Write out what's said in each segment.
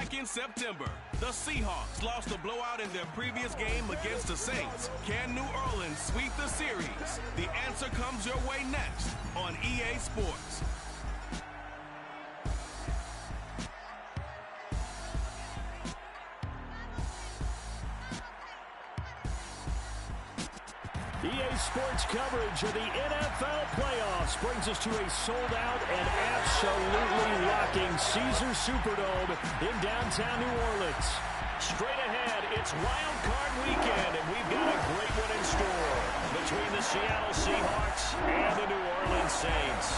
Back in September, the Seahawks lost a blowout in their previous game against the Saints. Can New Orleans sweep the series? The answer comes your way next on EA Sports. EA Sports coverage of the NFL playoffs brings us to a sold-out and absolutely rocking Caesars Superdome in downtown New Orleans. Straight ahead, it's Wild Card Weekend, and we've got a great one in store between the Seattle Seahawks and the New Orleans Saints.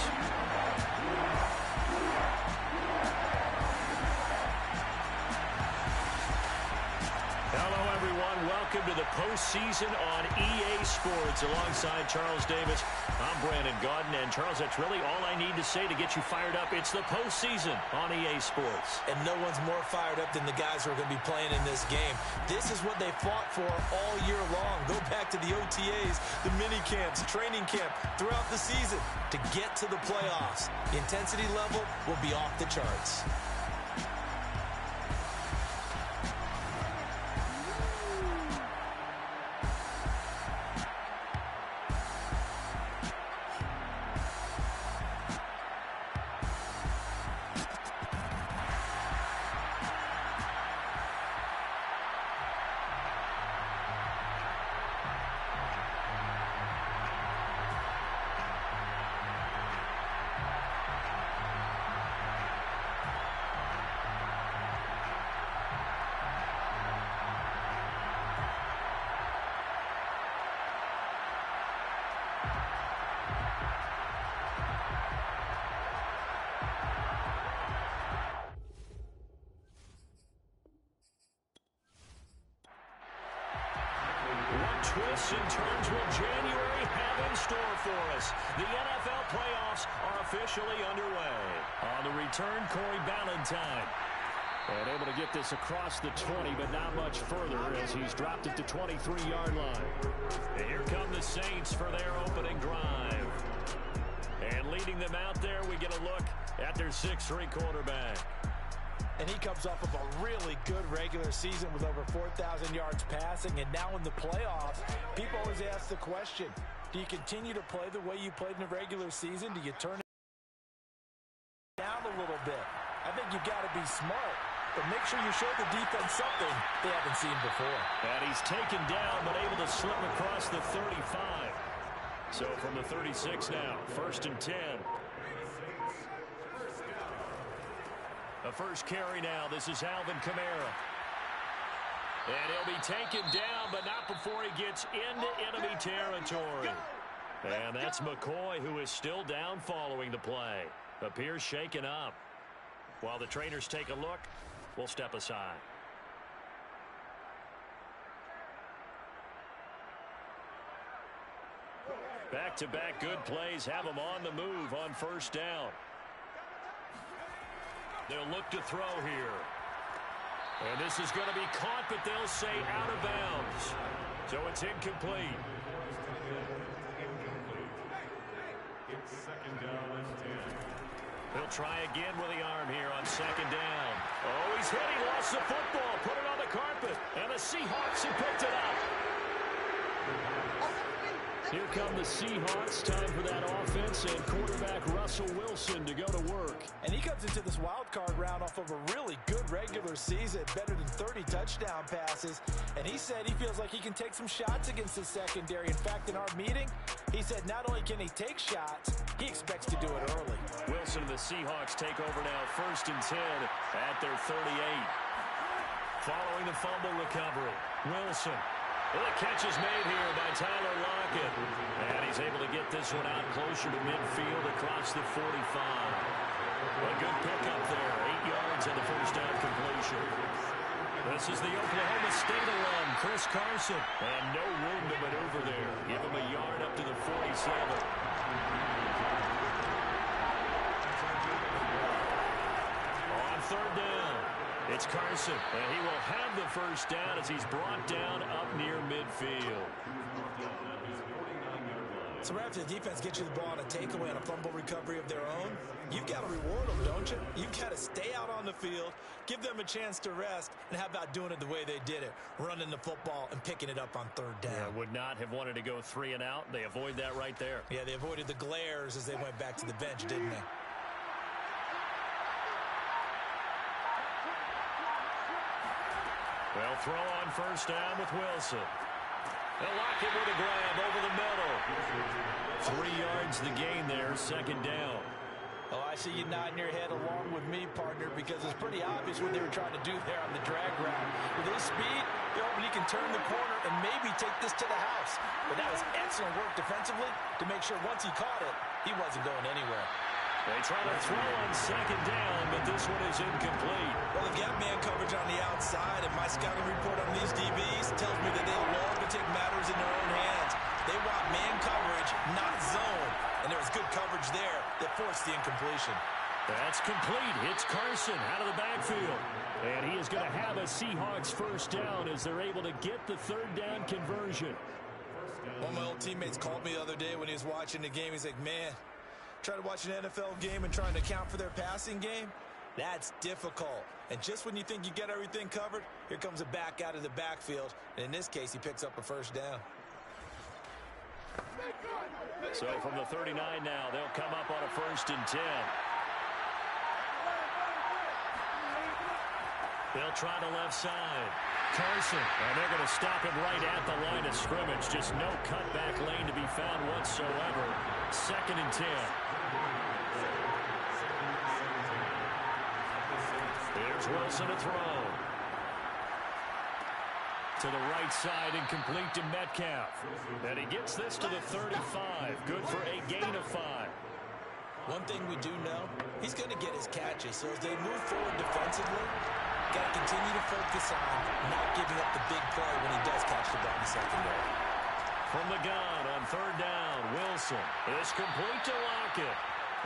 Hello, everyone. Welcome to the postseason on EA Sports. Alongside Charles Davis, I'm Brandon Gaudin. And, Charles, that's really all I need to say to get you fired up. It's the postseason on EA Sports. And no one's more fired up than the guys who are going to be playing in this game. This is what they fought for all year long. Go back to the OTAs, the mini camps, training camp, throughout the season to get to the playoffs. The intensity level will be off the charts. Twists and turns will January have in store for us. The NFL playoffs are officially underway. On the return, Corey Ballantyne. And able to get this across the 20, but not much further as he's dropped it to 23-yard line. And here come the Saints for their opening drive. And leading them out there, we get a look at their 6'3" quarterback. And he comes off of a really good regular season with over 4,000 yards passing. And now in the playoffs, people always ask the question, do you continue to play the way you played in the regular season? Do you turn it down a little bit? I think you've got to be smart, but make sure you show the defense something they haven't seen before. And he's taken down, but able to slip across the 35. So from the 36 now, 1st and 10. The first carry now. This is Alvin Kamara. And he'll be taken down, but not before he gets into enemy territory. And that's McCoy, who is still down following the play. Appears shaken up. While the trainers take a look, we'll step aside. Back-to-back good plays have him on the move on 1st down. They'll look to throw here. And this is going to be caught, but they'll say out of bounds. So it's incomplete. It's 2nd down and 10. He'll try again with the arm here on 2nd down. Oh, he's hit. He lost the football. Put it on the carpet. And the Seahawks have picked it up. Here come the Seahawks. Time for that offense and quarterback Russell Wilson to go to work. And he comes into this wild card round off of a really good regular season, better than 30 touchdown passes. And he said he feels like he can take some shots against the secondary. In fact, in our meeting, he said not only can he take shots, he expects to do it early. Wilson and the Seahawks take over now, 1st and 10 at their 38. Following the fumble recovery, Wilson. The catch is made here by Tyler Lockett. And he's able to get this one out closer to midfield across the 45. A good pickup there. 8 yards on the 1st down completion. This is the Oklahoma State alum, Chris Carson. And no room to maneuver there. Give him a yard up to the 47. On 3rd down. It's Carson, and he will have the 1st down as he's brought down up near midfield. So right after the defense gets you the ball on a takeaway and a fumble recovery of their own, you've got to reward them, don't you? You've got to stay out on the field, give them a chance to rest, and how about doing it the way they did it, running the football and picking it up on third down. Yeah, would not have wanted to go 3 and out. They avoid that right there. Yeah, they avoided the glares as they went back to the bench, didn't they? They'll throw on first down with Wilson. They'll lock it with a grab over the middle. 3 yards the gain there, second down. Oh, I see you nodding your head along with me, partner, because it's pretty obvious what they were trying to do there on the drag route. With his speed, they're hoping he can turn the corner and maybe take this to the house. But that was excellent work defensively to make sure once he caught it, he wasn't going anywhere. They try to throw on second down, but this one is incomplete. Well, they've got man coverage on the outside, and my scouting report on these DBs tells me that they love to take matters in their own hands. They want man coverage, not zone. And there was good coverage there that forced the incompletion. That's complete. It's Carson out of the backfield. And he is going to have a Seahawks first down as they're able to get the third down conversion. One of my old teammates called me the other day when he was watching the game. He's like, man, try to watch an NFL game and trying to account for their passing game? That's difficult. And just when you think you get everything covered, here comes a back out of the backfield. And in this case, he picks up a first down. So from the 39 now, they'll come up on a 1st and 10. They'll try the left side. Carson, and they're going to stop him right at the line of scrimmage. Just no cutback lane to be found whatsoever. 2nd and 10. Here's Wilson to throw. To the right side and complete to Metcalf. And he gets this to the 35. Good for a gain of 5. One thing we do know, he's going to get his catches. So as they move forward defensively, got to continue to focus on not giving up the big play when he does catch the ball in the secondary. From the gun on 3rd down, Wilson is complete to Lockett.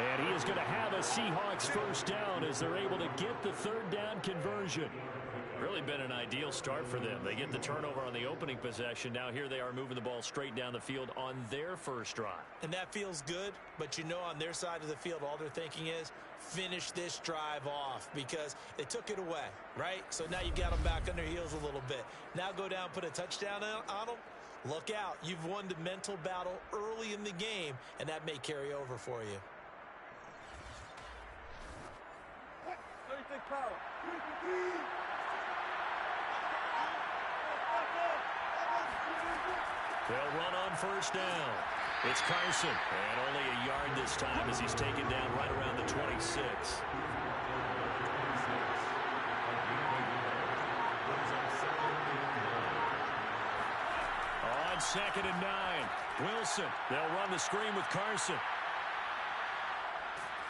And he is going to have a Seahawks first down as they're able to get the 3rd down conversion. Really been an ideal start for them. They get the turnover on the opening possession. Now here they are moving the ball straight down the field on their first drive. And that feels good, but you know on their side of the field, all they're thinking is finish this drive off because they took it away, right? So now you got them back on their heels a little bit. Now go down, put a touchdown on them. Look out. You've won the mental battle early in the game, and that may carry over for you. 36 power. They'll run on first down. It's Carson. And only a yard this time as he's taken down right around the 26. On 2nd and 9. Wilson. They'll run the screen with Carson.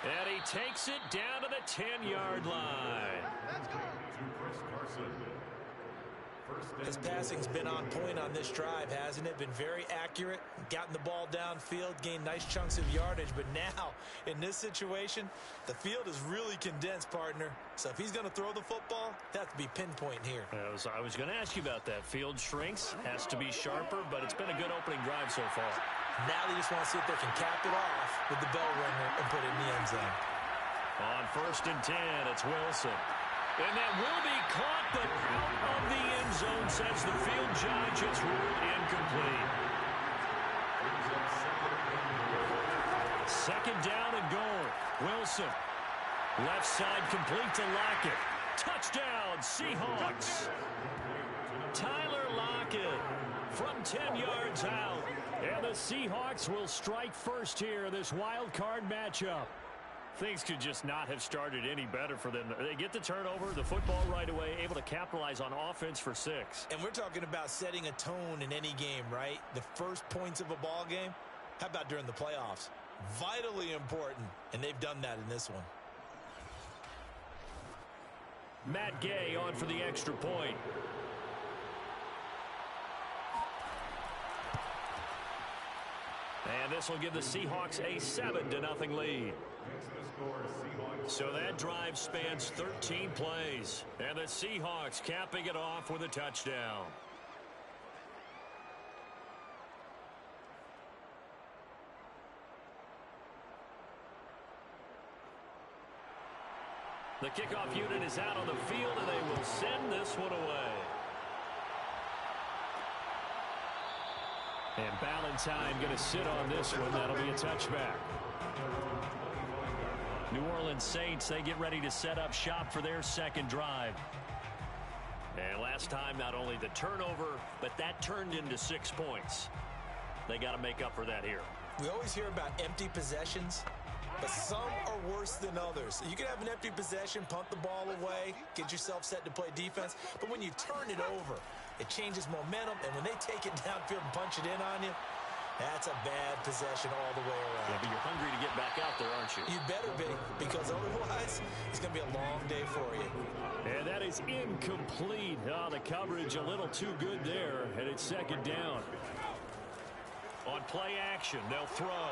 And he takes it down to the 10-yard line. His passing's been on point on this drive, hasn't it? Been very accurate, gotten the ball downfield, gained nice chunks of yardage. But now, in this situation, the field is really condensed, partner. So if he's going to throw the football, that to be pinpoint here. I was going to ask you about that. Field shrinks, has to be sharper, but it's been a good opening drive so far. Now they just want to see if they can cap it off with the bell ringer and put it in the end zone. On 1st and 10, it's Wilson. And that will be caught, but out of the end zone, says the field judge. It's ruled incomplete. 2nd down and goal. Wilson. Left side complete to Lockett. Touchdown, Seahawks. Tyler Lockett from 10 yards out. And the Seahawks will strike first here in this wild card matchup. Things could just not have started any better for them. They get the turnover, the football right away, able to capitalize on offense for 6. And we're talking about setting a tone in any game, right? The first points of a ball game. How about during the playoffs? Vitally important, and they've done that in this one. Matt Gay on for the extra point. And this will give the Seahawks a 7-0 lead. So that drive spans 13 plays. And the Seahawks capping it off with a touchdown. The kickoff unit is out on the field, and they will send this one away. And Ballantyne going to sit on this one. That'll be a touchback. New Orleans Saints, they get ready to set up shop for their second drive. And last time, not only the turnover, but that turned into 6 points. They got to make up for that here. We always hear about empty possessions, but some are worse than others. You can have an empty possession, punt the ball away, get yourself set to play defense, but when you turn it over, it changes momentum, and when they take it downfield and punch it in on you, that's a bad possession all the way around. Yeah, but you're hungry to get back out there, aren't you? You better be, because otherwise, it's going to be a long day for you. And that is incomplete. Oh, the coverage a little too good there, and it's second down. On play action, they'll throw.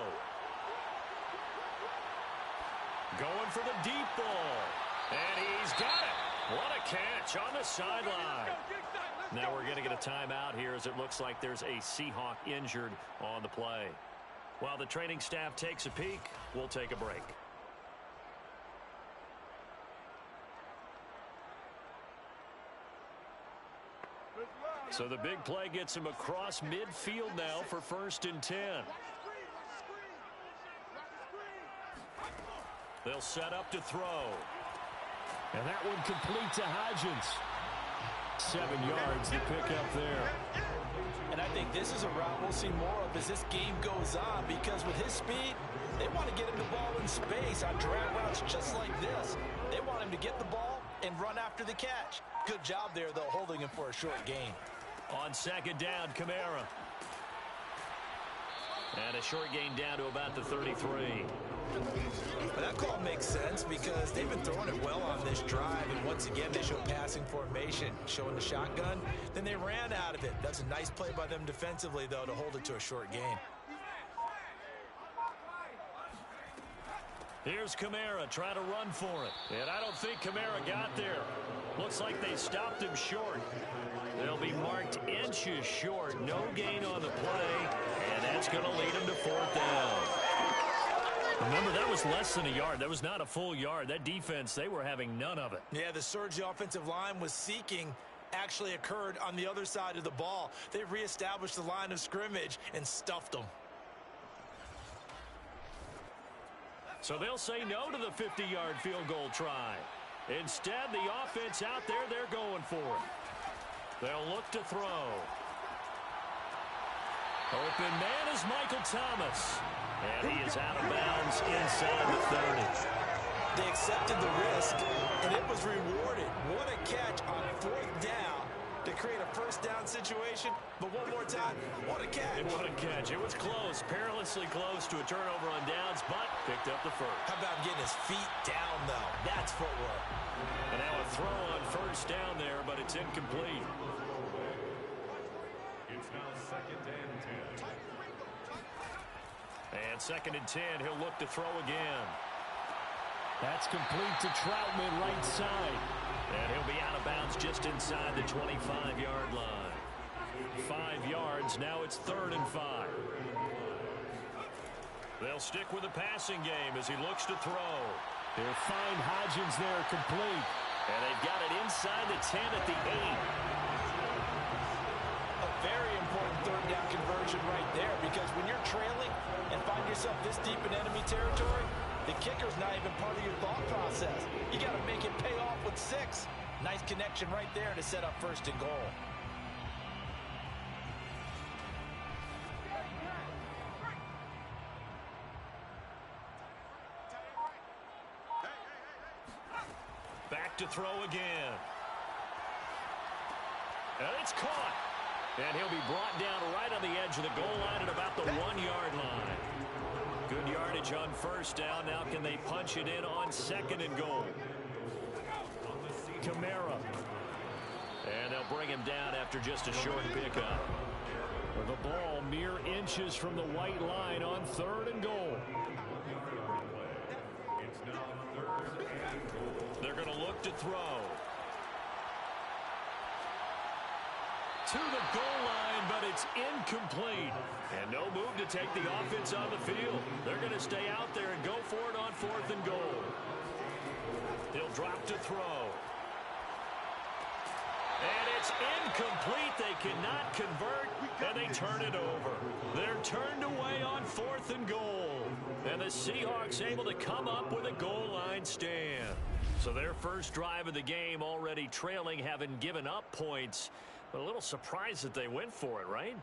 Going for the deep ball. And he's got it. What a catch on the sideline. Now we're going to get a timeout here as it looks like there's a Seahawk injured on the play. While the training staff takes a peek, we'll take a break. So the big play gets him across midfield now for 1st and 10. They'll set up to throw. And that one complete to Hodgins. 7 yards to pick up there. And I think this is a route we'll see more of as this game goes on, because with his speed, they want to get him the ball in space on drag routes just like this. They want him to get the ball and run after the catch. Good job there, though, holding him for a short gain. On second down, Kamara. And a short gain down to about the 33. But that call makes sense because they've been throwing it well on this drive, and once again they show passing formation, showing the shotgun. Then they ran out of it. That's a nice play by them defensively, though, to hold it to a short gain. Here's Kamara trying to run for it. And I don't think Kamara got there. Looks like they stopped him short. They'll be marked inches short. No gain on the play. And that's going to lead them to 4th down. Remember, that was less than a yard. That was not a full yard. That defense, they were having none of it. Yeah, the surge the offensive line was seeking actually occurred on the other side of the ball. They reestablished the line of scrimmage and stuffed them. So they'll say no to the 50-yard field goal try. Instead, the offense out there, they're going for it. They'll look to throw. Open man is Michael Thomas. And he is out of bounds inside the 30. They accepted the risk, and it was rewarded. What a catch on 4th down to create a 1st down situation. But one more time, what a catch. And what a catch. It was close, perilously close to a turnover on downs, but picked up the first. How about getting his feet down, though? That's footwork. And now a throw on 1st down there, but it's incomplete. It's now 2nd and 10. And 2nd and 10, he'll look to throw again. That's complete to Troutman, right side. And he'll be out of bounds just inside the 25-yard line. 5 yards, now it's 3rd and 5. They'll stick with the passing game as he looks to throw. They'll find Hodgins there, complete. And they've got it inside the 10 at the 8. A very important 3rd down conversion right there, because when you're trailing and find yourself this deep in enemy territory, the kicker's not even part of your thought process. You got to make it pay off with 6. Nice connection right there to set up 1st and goal. Back to throw again. And it's caught. And he'll be brought down right on the edge of the goal line at about the 1-yard line. Good yardage on 1st down. Now can they punch it in on 2nd and goal? Kamara. And they'll bring him down after just a short pickup. The ball mere inches from the white line on 3rd and goal. It's now 3rd and goal. They're going to look to throw. To the goal line, but it's incomplete. And no move to take the offense on the field. They're going to stay out there and go for it on 4th and goal. He'll drop to throw. And it's incomplete. They cannot convert, and they turn it over. They're turned away on 4th and goal. And the Seahawks able to come up with a goal line stand. So their first drive of the game already trailing, having given up points. But a little surprised that they went for it, right?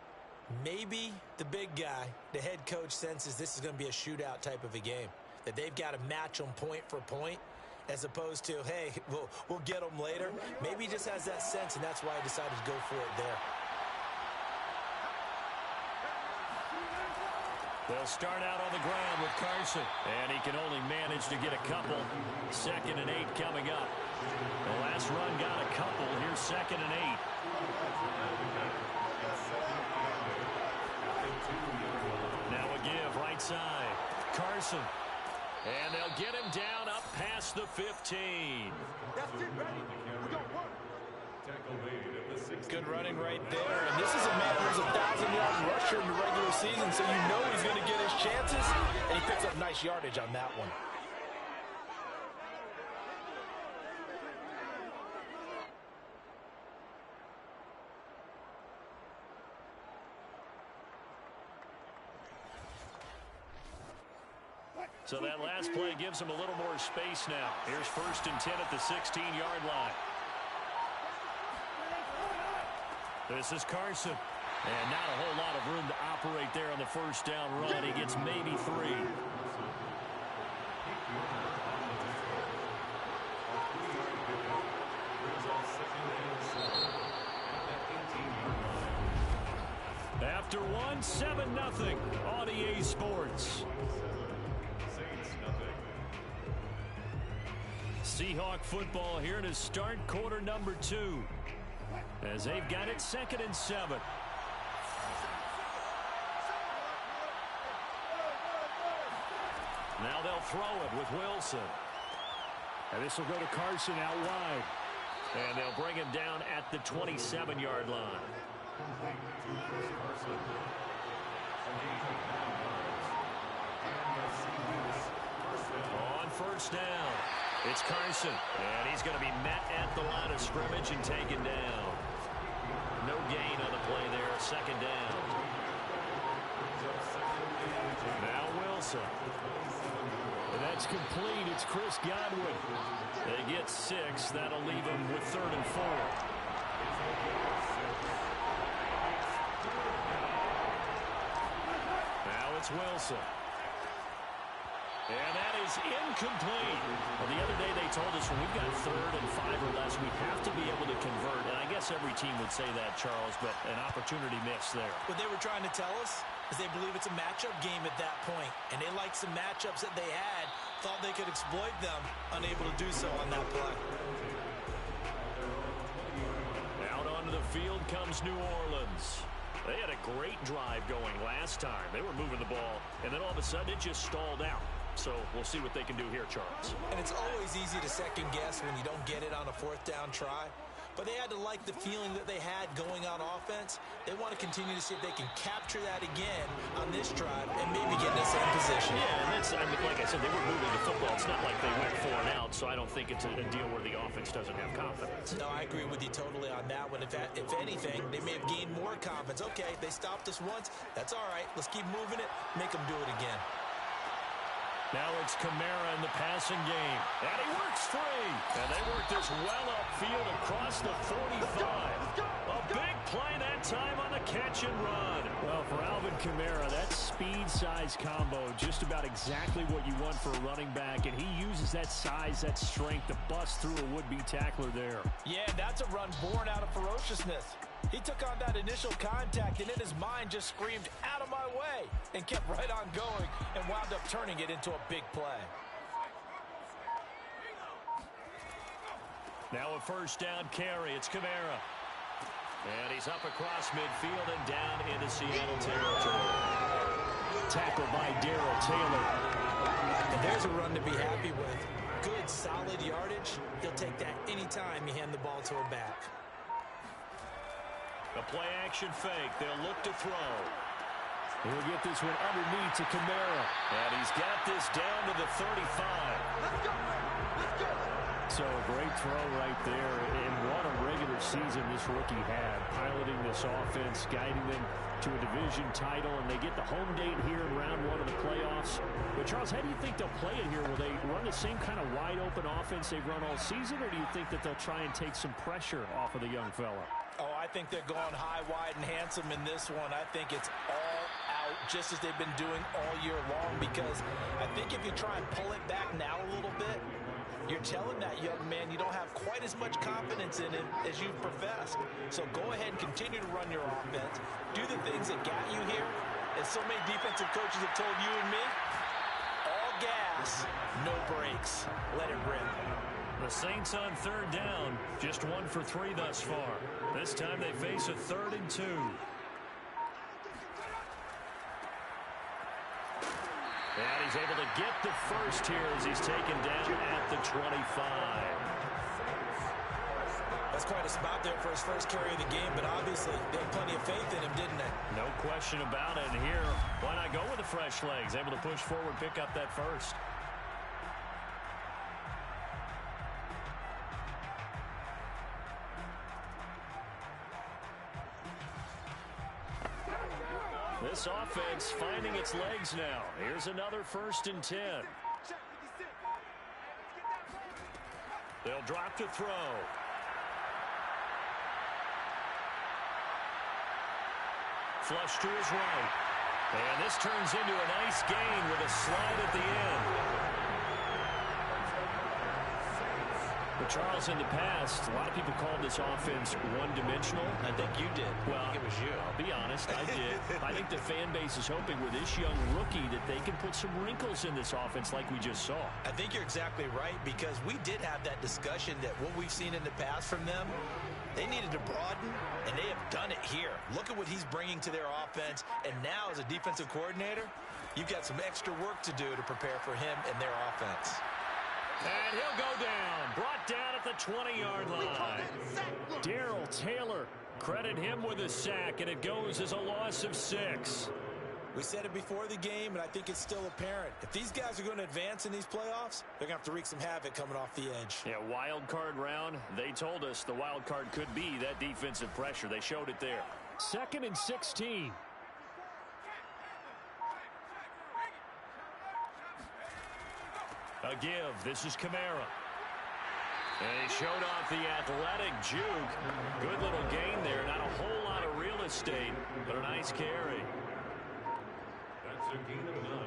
Maybe the big guy, the head coach, senses this is going to be a shootout type of a game. That they've got to match them point for point, as opposed to, hey, we'll get them later. Maybe he just has that sense, and that's why he decided to go for it there. They'll start out on the ground with Carson, and he can only manage to get a couple. 2nd and 8 coming up. The last run got a couple. Here's 2nd and 8. Now a give right side. Carson. And they'll get him down up past the 15. That's it, ready. We got one. Good running right there. And this is a man who's a 1,000-yard rusher in the regular season, so you know he's going to get his chances. And he picks up nice yardage on that one. So that last play gives him a little more space now. Here's 1st and 10 at the 16-yard line. This is Carson. And not a whole lot of room to operate there on the first down run. He gets maybe 3. After 1, 7-0 on EA Sports. Seahawk football here to start quarter number 2. As they've got it 2nd and 7. Now they'll throw it with Wilson. And this will go to Carson out wide. And they'll bring him down at the 27-yard line. On first down, it's Carson. And he's going to be met at the line of scrimmage and taken down. No gain on the play there, 2nd down. Now Wilson. And that's complete. It's Chris Godwin. They get 6. That'll leave him with 3rd and 4. Now it's Wilson. And that is incomplete. Well, the other day they told us when we've got 3rd and 5 or less, we have to be able to convert. And I guess every team would say that, Charles, but an opportunity missed there. What they were trying to tell us is they believe it's a matchup game at that point. And they liked some matchups that they had, thought they could exploit them, unable to do so on that play. Out onto the field comes New Orleans. They had a great drive going last time. They were moving the ball, and then all of a sudden it just stalled out. So we'll see what they can do here, Charles. And it's always easy to second guess when you don't get it on a 4th down try. But they had to like the feeling that they had going on offense. They want to continue to see if they can capture that again on this drive and maybe get in the same position. Yeah, and that's, I mean, like I said, they were moving the football. It's not like they went 4 and out, so I don't think it's a deal where the offense doesn't have confidence. No, I agree with you totally on that one. If anything, they may have gained more confidence. Okay, they stopped us once. That's all right. Let's keep moving it. Make them do it again. Now it's Kamara in the passing game. And he works free. And they work this well upfield across the 45. A big play that time on the catch and run. Well, for Alvin Kamara, that speed-size combo, just about exactly what you want for a running back. And he uses that size, that strength to bust through a would-be tackler there. Yeah, that's a run born out of ferociousness. He took on that initial contact, and in his mind just screamed, out of my way, and kept right on going and wound up turning it into a big play. Now a first down carry. It's Kamara. And he's up across midfield and down into Seattle territory. Tackled by Darrell Taylor. And there's a run to be happy with. Good, solid yardage. He'll take that anytime you hand the ball to a back. A play-action fake. They'll look to throw. He'll get this one underneath to Kamara. And he's got this down to the 35. Let's go. Let's go. So a great throw right there. And what a regular season this rookie had. Piloting this offense, guiding them to a division title. And they get the home date here in round 1 of the playoffs. But, Charles, how do you think they'll play it here? Will they run the same kind of wide-open offense they've run all season? Or do you think that they'll try and take some pressure off of the young fella? Oh, I think they're going high, wide, and handsome in this one. I think it's all out just as they've been doing all year long, because I think if you try and pull it back now a little bit, you're telling that young man you don't have quite as much confidence in him as you've professed. So go ahead and continue to run your offense. Do the things that got you here. As so many defensive coaches have told you and me, all gas, no brakes. Let it rip. The Saints on third down, just 1 for 3 thus far. This time they face a 3rd and 2. And he's able to get the first here as he's taken down at the 25. That's quite a spot there for his first carry of the game, but obviously they had plenty of faith in him, didn't they? No question about it. And here, why not go with the fresh legs? Able to push forward, pick up that first. This offense finding its legs now. Here's another 1st and 10. They'll drop to throw. Flush to his right. And this turns into a nice gain with a slide at the end. But Charles, in the past, a lot of people called this offense one-dimensional. I think you did. Well, I think it was you. I'll be honest, I did. I think the fan base is hoping with this young rookie that they can put some wrinkles in this offense like we just saw. I think you're exactly right, because we did have that discussion that what we've seen in the past from them, they needed to broaden, and they have done it here. Look at what he's bringing to their offense, and now as a defensive coordinator, you've got some extra work to do to prepare for him and their offense. And he'll go down, brought down at the 20-yard line. Darrell Taylor, credit him with a sack, and it goes as a loss of 6. We said it before the game, and I think it's still apparent. If these guys are going to advance in these playoffs, they're going to have to wreak some havoc coming off the edge. Yeah, wild card round. They told us the wild card could be that defensive pressure. They showed it there. 2nd and 16. A give. This is Kamara. And he showed off the athletic juke. Good little gain there. Not a whole lot of real estate, but a nice carry. That's a gain of 9.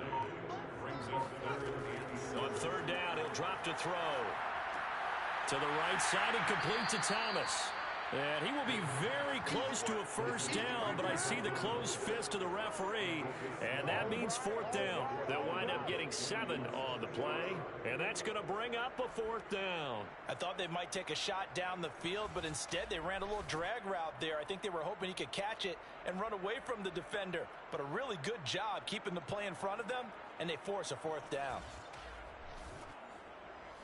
Brings us 3rd and 7. On 3rd down, he'll drop to throw. To the right side and complete to Thomas. And he will be very close to a 1st down, but I see the closed fist of the referee, and that means 4th down. They'll wind up getting 7 on the play, and that's going to bring up a 4th down. I thought they might take a shot down the field, but instead they ran a little drag route there. I think they were hoping he could catch it and run away from the defender, but a really good job keeping the play in front of them, and they force a 4th down.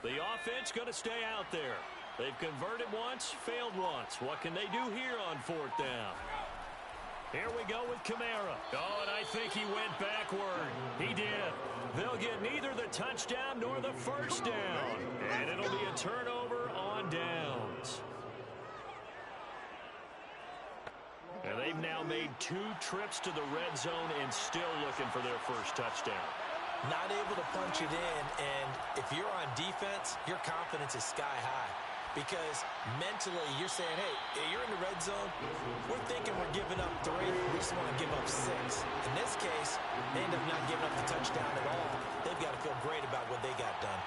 The offense going to stay out there. They've converted once, failed once. What can they do here on 4th down? Here we go with Kamara. Oh, and I think he went backward. He did. They'll get neither the touchdown nor the 1st down. And it'll be a turnover on downs. And they've now made 2 trips to the red zone and still looking for their 1st touchdown. Not able to punch it in, and if you're on defense, your confidence is sky high. Because mentally, you're saying, hey, you're in the red zone. We're thinking we're giving up 3. We just want to give up 6. In this case, they end up not giving up the touchdown at all. They've got to feel great about what they got done.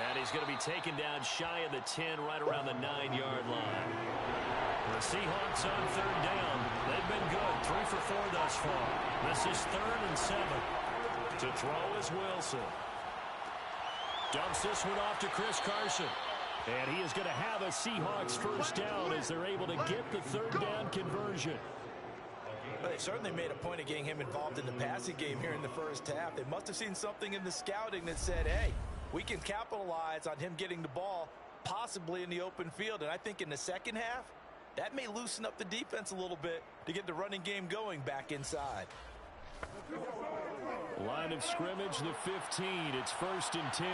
And he's going to be taken down shy of the 10, right around the 9-yard line. The Seahawks on 3rd down. They've been good, 3 for 4 thus far. This is 3rd and 7. To throw is Wilson. Dumps this one off to Chris Carson. And he is going to have a Seahawks 1st down as they're able to get the 3rd down conversion. Well, they certainly made a point of getting him involved in the passing game here in the 1st half. They must have seen something in the scouting that said, hey, we can capitalize on him getting the ball possibly in the open field. And I think in the 2nd half, That may loosen up the defense a little bit to get the running game going back inside. Line of scrimmage, the 15. It's 1st and 10.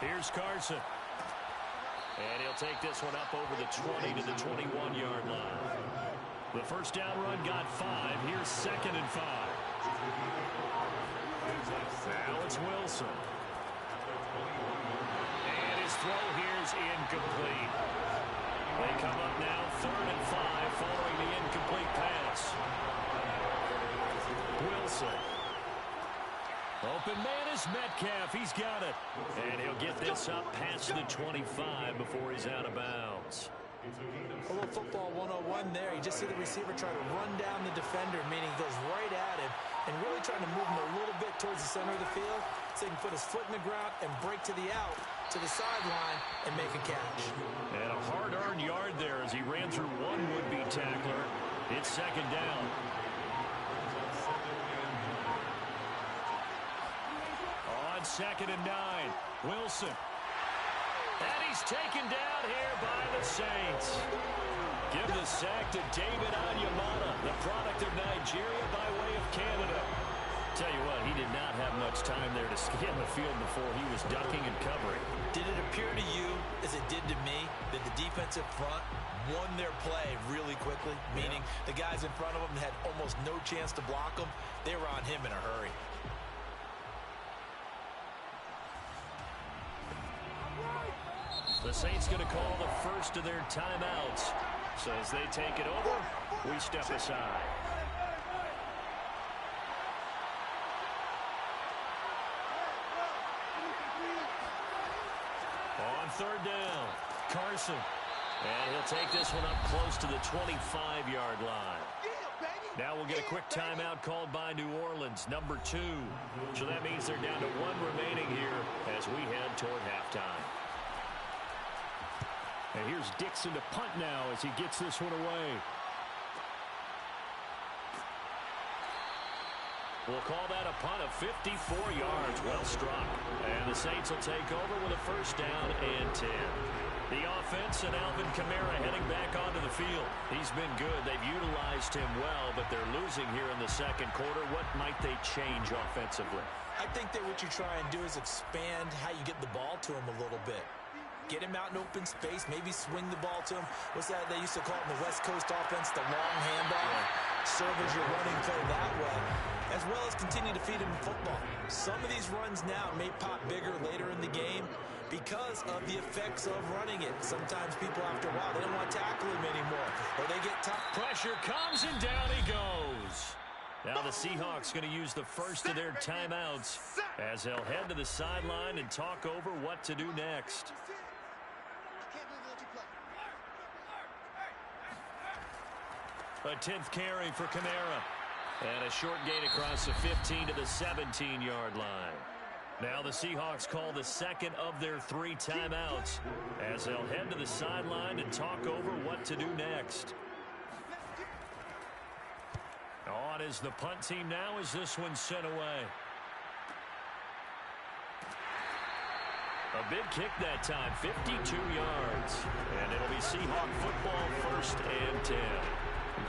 Here's Carson. And he'll take this one up over the 20 to the 21-yard line. The first down run got 5. Here's 2nd and 5. Now it's Wilson. And his throw here is incomplete. They come up now 3rd and 5 following the incomplete pass. Wilson. Open man is Metcalf. He's got it. And he'll get this up past the 25 before he's out of bounds. A little football 101 there. You just see the receiver try to run down the defender, meaning he goes right at him and really trying to move him a little bit towards the center of the field so he can put his foot in the ground and break to the out, to the sideline, and make a catch. And a hard-earned yard there as he ran through one would-be tackler. It's 2nd down. On 2nd and 9, Wilson. And he's taken down here by the Saints. Give the sack to David Onyemata, the product of Nigeria by way of Canada. Tell you what, he did not have much time there to scan the field before he was ducking and covering. Did it appear to you, as it did to me, that the defensive front won their play really quickly? Meaning the guys in front of them had almost no chance to block him. They were on him in a hurry. The Saints going to call the first of their timeouts. So as they take it over, we step aside. On 3rd down, Carson. And he'll take this one up close to the 25-yard line. Now we'll get a quick timeout called by New Orleans, number 2. So that means they're down to 1 remaining here as we head toward halftime. And here's Dixon to punt now as he gets this one away. We'll call that a punt of 54 yards. Well struck. And the Saints will take over with a 1st down and 10. The offense and Alvin Kamara heading back onto the field. He's been good. They've utilized him well, but they're losing here in the 2nd quarter. What might they change offensively? I think that what you try and do is expand how you get the ball to him a little bit. Get him out in open space, maybe swing the ball to him. What's that they used to call it in the West Coast offense, the long handoff? Serve as your running play that way, as well as continue to feed him football. Some of these runs now may pop bigger later in the game because of the effects of running it. Sometimes people, after a while, they don't want to tackle him anymore, or they get tough. Pressure comes, and down he goes. Now the Seahawks going to use the first of their timeouts as they'll head to the sideline and talk over what to do next. A 10th carry for Kamara. And a short gain across the 15 to the 17-yard line. Now the Seahawks call the 2nd of their 3 timeouts as they'll head to the sideline and talk over what to do next. On is the punt team now as this one's sent away. A big kick that time, 52 yards. And it'll be Seahawk football, 1st and 10.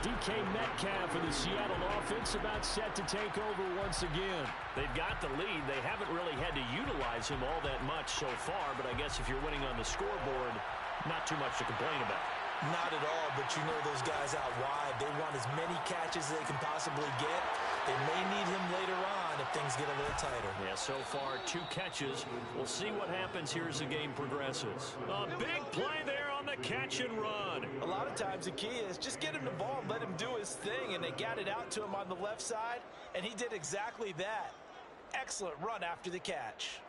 DK Metcalf for the Seattle offense about set to take over once again. They've got the lead. They haven't really had to utilize him all that much so far, but I guess if you're winning on the scoreboard, not too much to complain about. Not at all, but you know those guys out wide, they want as many catches as they can possibly get. They may need him later on if things get a little tighter. Yeah, so far 2 catches. We'll see what happens here as the game progresses. A big play there on the catch and run. A lot of times the key is just get him the ball and let him do his thing, and they got it out to him on the left side, and he did exactly that. Excellent run after the catch.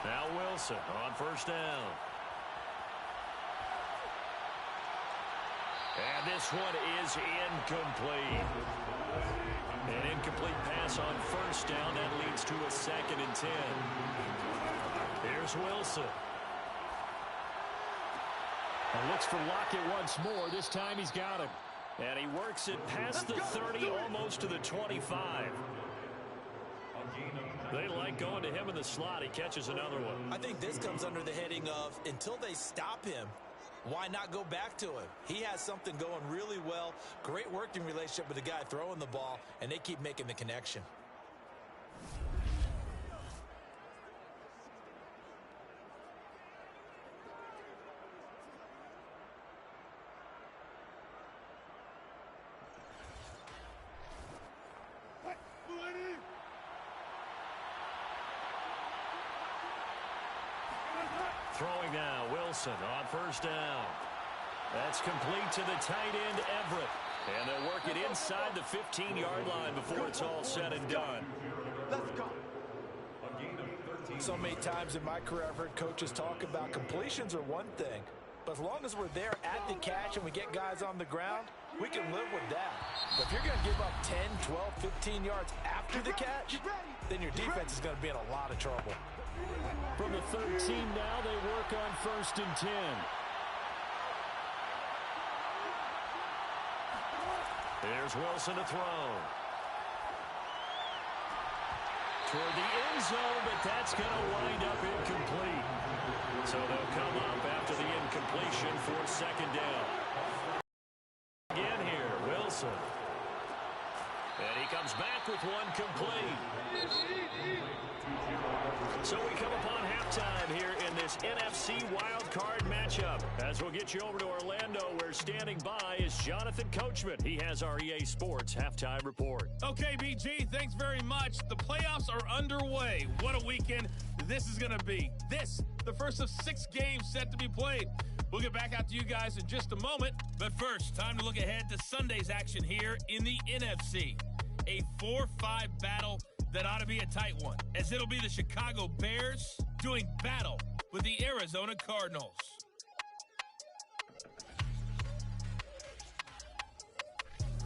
Now Wilson on 1st down. this one is incomplete. An incomplete pass on first down. That leads to a 2nd and 10. Here's Wilson. And looks for Lockett once more. This time he's got him. And he works it past the 30, almost to the 25. They like going to him in the slot. He catches another one. I think this comes under the heading of until they stop him, why not go back to him? He has something going really well. Great working relationship with the guy throwing the ball, and they keep making the connection. Throwing now, Wilson on first down. That's complete to the tight end, Everett. And they'll work it inside the 15-yard line before it's all said and done. Let's go. So many times in my career, I've heard coaches talk about completions are one thing. But as long as we're there at the catch and we get guys on the ground, we can live with that. But if you're going to give up 10, 12, 15 yards after the catch, then your defense is going to be in a lot of trouble. From the 13 now, they work on 1st and 10. There's Wilson to throw. Toward the end zone, but that's going to wind up incomplete. So they'll come up after the incompletion for 2nd down. Again here, Wilson. And he comes back with one complete. So we come upon halftime here in this NFC wildcard matchup. As we'll get you over to Orlando, where standing by is Jonathan Coachman. He has our EA Sports halftime report. Okay, BG, thanks very much. The playoffs are underway. What a weekend this is going to be. This, the first of 6 games set to be played. We'll get back out to you guys in just a moment. But first, time to look ahead to Sunday's action here in the NFC. A 4-5 battle that ought to be a tight one, as it'll be the Chicago Bears doing battle with the Arizona Cardinals.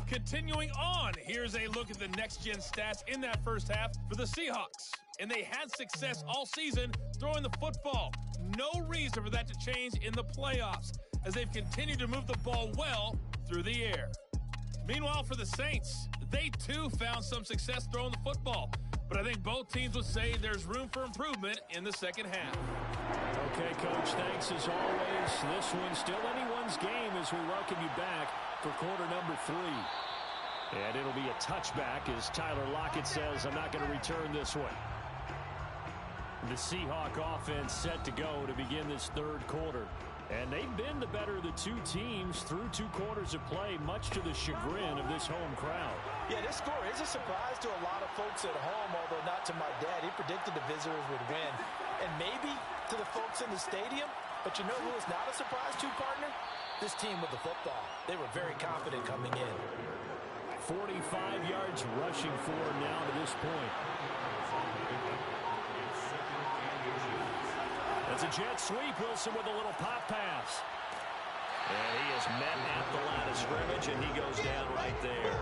Continuing on, here's a look at the next-gen stats in that first half for the Seahawks. And they had success all season throwing the football. No reason for that to change in the playoffs, as they've continued to move the ball well through the air. Meanwhile, for the Saints, they too found some success throwing the football. But I think both teams would say there's room for improvement in the second half. Okay, Coach, thanks as always. This one's still anyone's game as we welcome you back for quarter number 3. And it'll be a touchback as Tyler Lockett says, I'm not going to return this one. The Seahawk offense set to go to begin this 3rd quarter. And they've been the better of the 2 teams through 2 quarters of play, much to the chagrin of this home crowd. Yeah, this score is a surprise to a lot of folks at home, although not to my dad. He predicted the visitors would win. And maybe to the folks in the stadium, but you know who is not a surprise to, partner? This team with the football. They were very confident coming in. 45 yards rushing for now to this point. That's a jet sweep. Wilson with a little pop pass. And he is met at the line of scrimmage, and he goes down right there.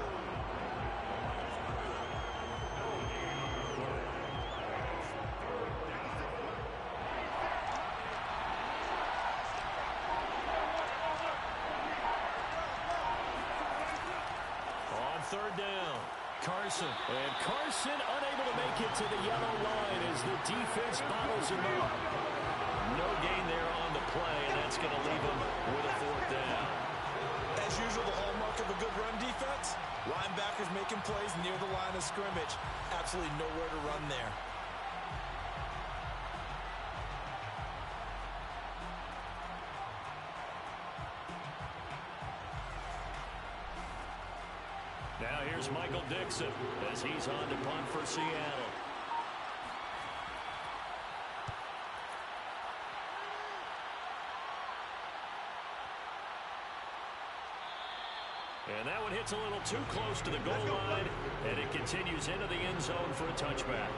On 3rd down, Carson. And Carson unable to make it to the yellow line as the defense bottles him up. No gain there on the play, and that's going to leave him with a 4th down. As usual, the hallmark of a good run defense, linebackers making plays near the line of scrimmage. Absolutely nowhere to run there. Now here's Michael Dixon as he's on to punt for Seattle. And that one hits a little too close to the goal line, and it continues into the end zone for a touchback.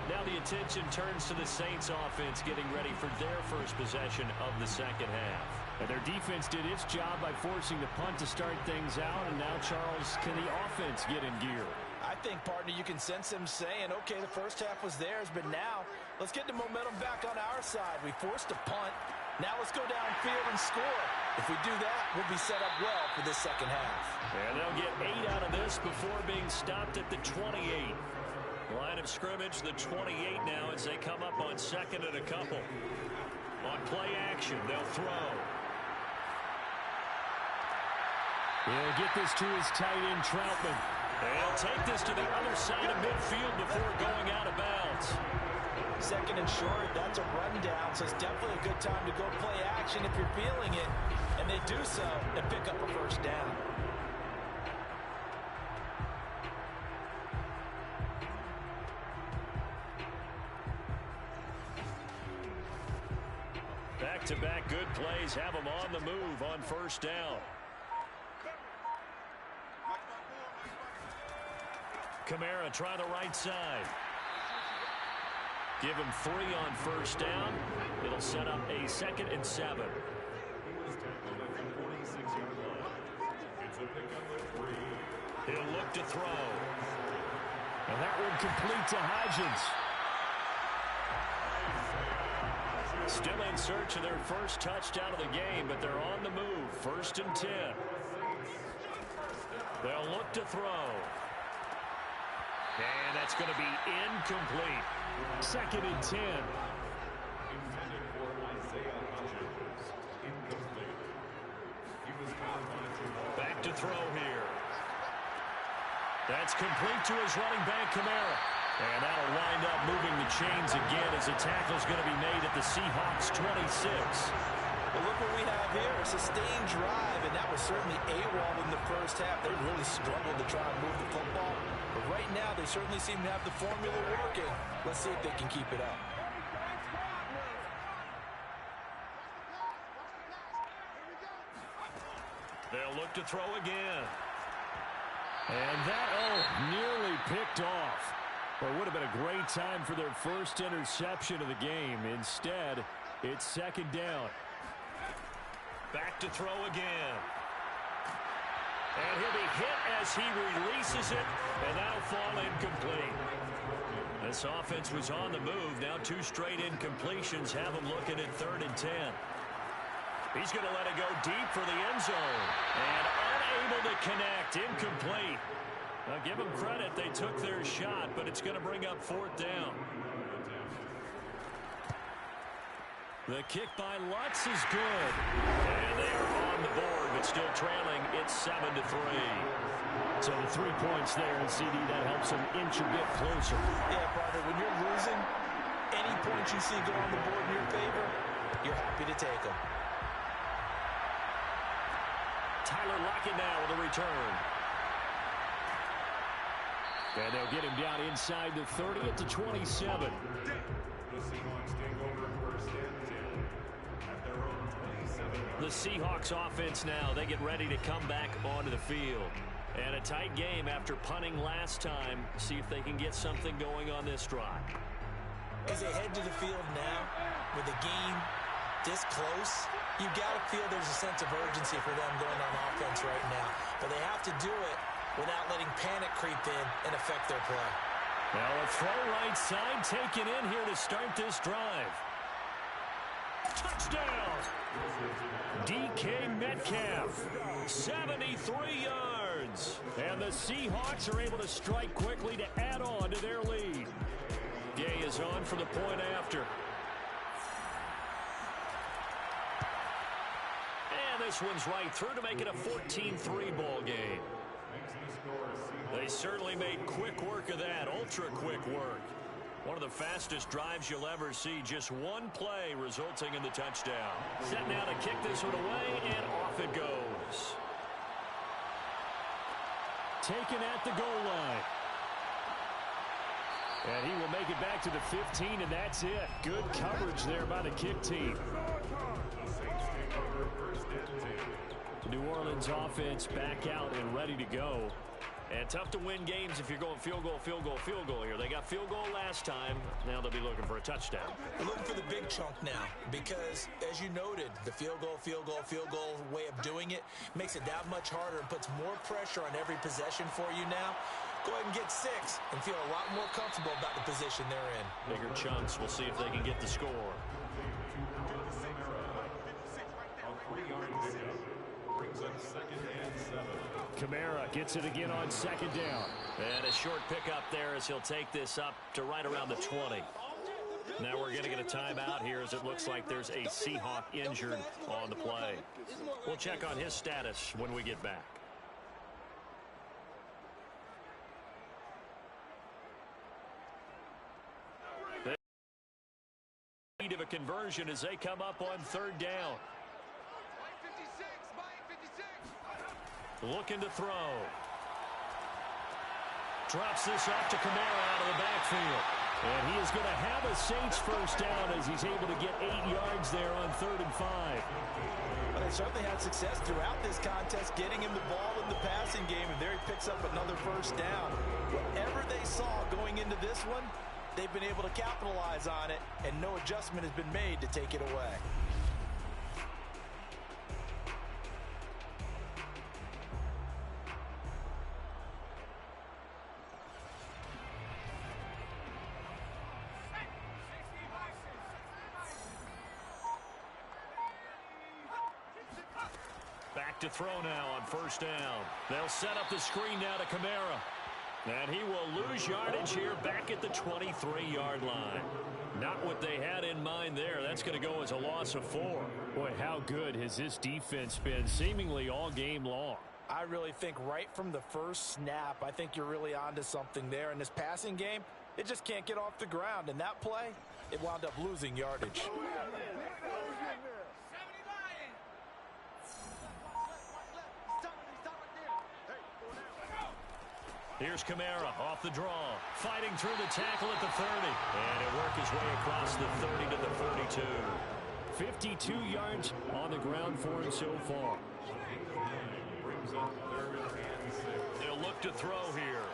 Now the attention turns to the Saints offense getting ready for their first possession of the second half. And their defense did its job by forcing the punt to start things out. And now, Charles, can the offense get in gear? I think, partner, you can sense them saying, okay, the first half was theirs, but now let's get the momentum back on our side. We forced a punt. Now let's go downfield and score. If we do that, we'll be set up well for this second half. And they'll get 8 out of this before being stopped at the 28. Line of scrimmage, the 28 now as they come up on second and a couple. On play action, they'll throw. He'll get this to his tight end, Troutman. They'll take this to the other side of midfield before going out of bounds. Second and short, that's a rundown, so it's definitely a good time to go play action if you're feeling it. And they do so and pick up a first down. Back-to-back good plays have them on the move on first down. Kamara try the right side. Give him 3 on first down. It'll set up a 2nd and 7. He'll look to throw. And that one complete to Hodgins. Still in search of their first touchdown of the game, but they're on the move. 1st and 10. They'll look to throw. And that's going to be incomplete. 2nd and 10. Back to throw here. That's complete to his running back, Kamara. And that'll wind up moving the chains again as a tackle's going to be made at the Seahawks 26. Well, look what we have here, a sustained drive, and that was certainly AWOL in the first half. They really struggled to try and move the football. But right now, they certainly seem to have the formula working. Let's see if they can keep it up. They'll look to throw again. And that, nearly picked off. Well, it would have been a great time for their first interception of the game. Instead, it's 2nd down. Back to throw again. And he'll be hit as he releases it, and that'll fall incomplete. This offense was on the move. Now 2 straight incompletions have him looking at 3rd and 10. He's going to let it go deep for the end zone. And unable to connect. Incomplete. Now give them credit. They took their shot, but it's going to bring up 4th down. The kick by Lutz is good. And they are on the board, but still trailing. It's 7-3. So the 3 points there, and CD, that helps them inch a bit closer. Yeah, brother, when you're losing, any points you see go on the board in your favor, you're happy to take them. Tyler Lockett now with a return. And they'll get him down inside the 30 at the 27. The Seahawks offense now, they get ready to come back onto the field. And a tight game after punting last time. See if they can get something going on this drive. As they head to the field now, with the game this close, you got to feel there's a sense of urgency for them going on offense right now. But they have to do it without letting panic creep in and affect their play. Now a throw right side taken in here to start this drive. Touchdown! DK Metcalf, 73 yards. And the Seahawks are able to strike quickly to add on to their lead. Gay is on for the point after. And this one's right through to make it a 14-3 ball game. They certainly made quick work of that, ultra-quick work. One of the fastest drives you'll ever see. Just one play resulting in the touchdown. Set now to kick this one away, and off it goes. Taken at the goal line. And he will make it back to the 15, and that's it. Good coverage there by the kick team. The New Orleans offense back out and ready to go. And tough to win games if you're going field goal, field goal, field goal here. They got field goal last time. Now they'll be looking for a touchdown. They're looking for the big chunk now because, as you noted, the field goal way of doing it makes it that much harder and puts more pressure on every possession for you now. Go ahead and get 6 and feel a lot more comfortable about the position they're in. Bigger chunks. We'll see if they can get the score. Kamara gets it again on 2nd down. And a short pickup there as he'll take this up to right around the 20. Now we're going to get a timeout here as it looks like there's a Seahawk injured on the play. We'll check on his status when we get back. Need of a conversion as they come up on 3rd down. Looking to throw. Drops this off to Kamara out of the backfield. And he is going to have a Saints first down as he's able to get 8 yards there on 3rd and 5. Well, they certainly had success throughout this contest, getting him the ball in the passing game, and there he picks up another first down. Whatever they saw going into this one, they've been able to capitalize on it, and no adjustment has been made to take it away. Back to throw now on 1st down. They'll set up the screen now to Kamara. And he will lose yardage here back at the 23-yard line. Not what they had in mind there. That's going to go as a loss of 4. Boy, how good has this defense been seemingly all game long? I really think right from the first snap, I think you're really onto something there. In this passing game, it just can't get off the ground. And that play, it wound up losing yardage. Here's Kamara off the draw, fighting through the tackle at the 30. And it worked his way across the 30 to the 42. 52 yards on the ground for him so far. They'll look to throw here.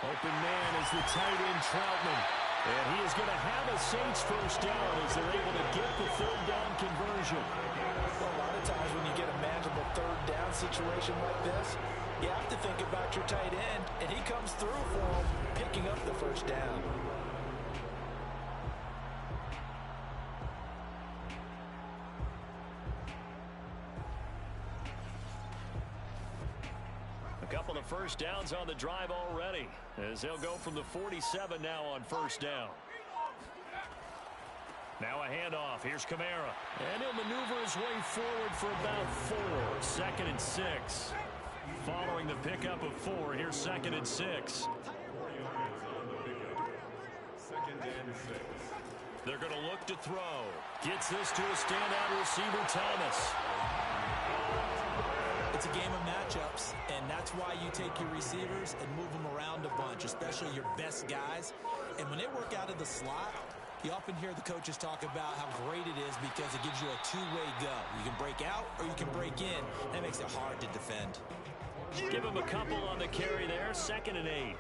Open man is the tight end Troutman. And he is going to have a Saints first down as they're able to get the 3rd down conversion. Well, a lot of times when you get a manageable 3rd down situation like this, you have to think about your tight end, and he comes through for him, picking up the first down. A couple of first downs on the drive already, as they'll go from the 47 now on 1st down. Now a handoff. Here's Kamara. And he'll maneuver his way forward for about 4. 2nd and 6. Following the pickup of 4, here's 2nd and 6. They're going to look to throw. Gets this to a standout receiver, Thomas. It's a game of matchups, and that's why you take your receivers and move them around a bunch, especially your best guys. And when they work out of the slot, you often hear the coaches talk about how great it is because it gives you a two-way go. You can break out or you can break in. That makes it hard to defend. Give him a couple on the carry there. 2nd and 8.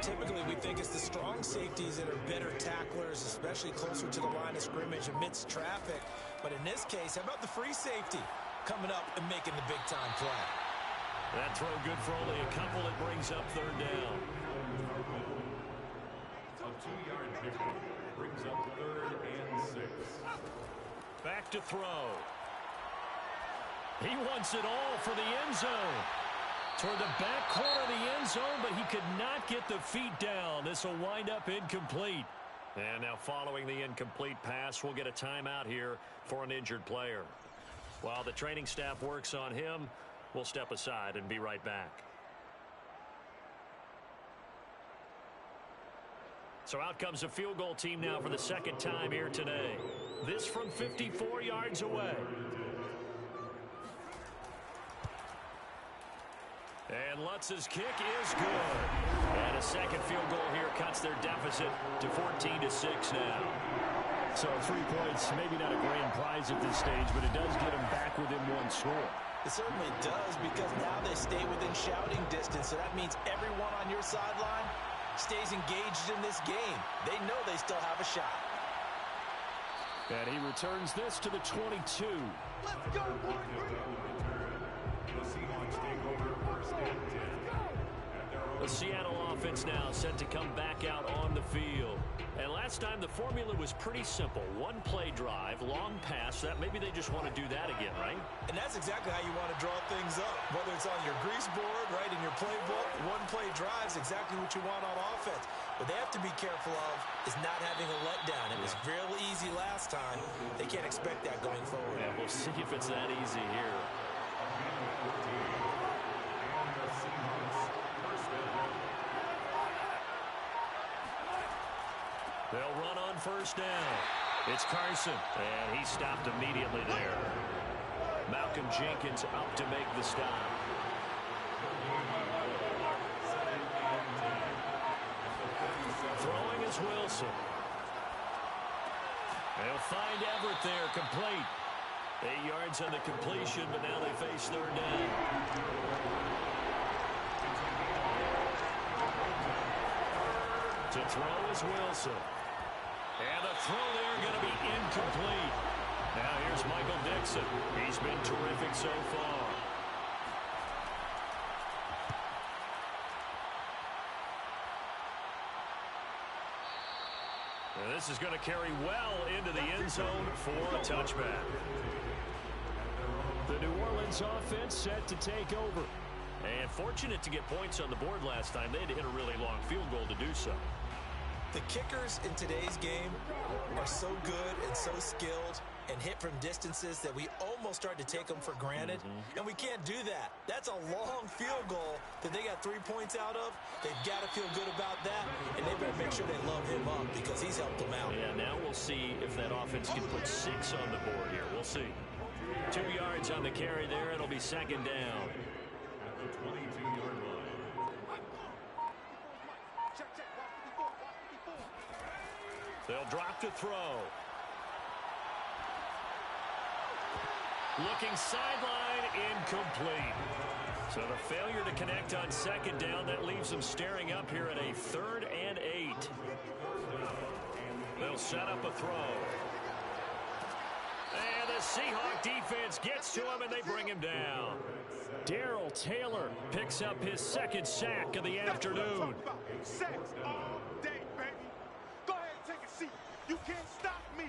Typically, we think it's the strong safeties that are better tacklers, especially closer to the line of scrimmage amidst traffic. But in this case, how about the free safety coming up and making the big-time play? That throw good for only a couple. It brings up 3rd down. A 2-yard pickup brings up 3rd and 6. Back to throw. He wants it all for the end zone. Toward the back corner of the end zone, but he could not get the feet down. This will wind up incomplete. And now following the incomplete pass, we'll get a timeout here for an injured player. While the training staff works on him, we'll step aside and be right back. So out comes a field goal team now for the 2nd time here today. This from 54 yards away. And Lutz's kick is good. And a 2nd field goal here cuts their deficit to 14-6 now. So 3 points, maybe not a grand prize at this stage, but it does get them back within 1 score. It certainly does, because now they stay within shouting distance, so that means everyone on your sideline stays engaged in this game. They know they still have a shot. And he returns this to the 22. Let's go, boys. The Seahawks take over first and 10. The Seattle offense now set to come back out on the field. And last time the formula was pretty simple. One play drive, long pass. That maybe they just want to do that again, right? And that's exactly how you want to draw things up. Whether it's on your grease board, right, in your playbook, one play drive is exactly what you want on offense. What they have to be careful of is not having a letdown. It was real easy last time. They can't expect that going forward. Yeah, we'll see if it's that easy here. They'll run on first down. It's Carson, and he stopped immediately there. Malcolm Jenkins up to make the stop. Throwing is Wilson. They'll find Everett there, complete. 8 yards on the completion, but now they face third down. To throw is Wilson. And the throw there going to be incomplete. Now here's Michael Dixon. He's been terrific so far. And this is going to carry well into the end zone for a touchback. The New Orleans offense set to take over. And fortunate to get points on the board last time. They had to hit a really long field goal to do so. The kickers in today's game are so good and so skilled and hit from distances that we almost start to take them for granted. And we can't do that. That's a long field goal that they got 3 points out of. They've got to feel good about that, and they better make sure they love him up because he's helped them out. Yeah, now we'll see if that offense can put 6 on the board here. We'll see. 2 yards on the carry there. It'll be second down. At the 22-yard line. They'll drop to throw. Looking sideline, incomplete. So the failure to connect on second down, that leaves them staring up here at a 3rd and 8. They'll set up a throw. And the Seahawk defense gets to him, and they bring him down. Darrell Taylor picks up his 2nd sack of the afternoon. Sacks all day, baby. Go ahead and take a seat. You can't stop me.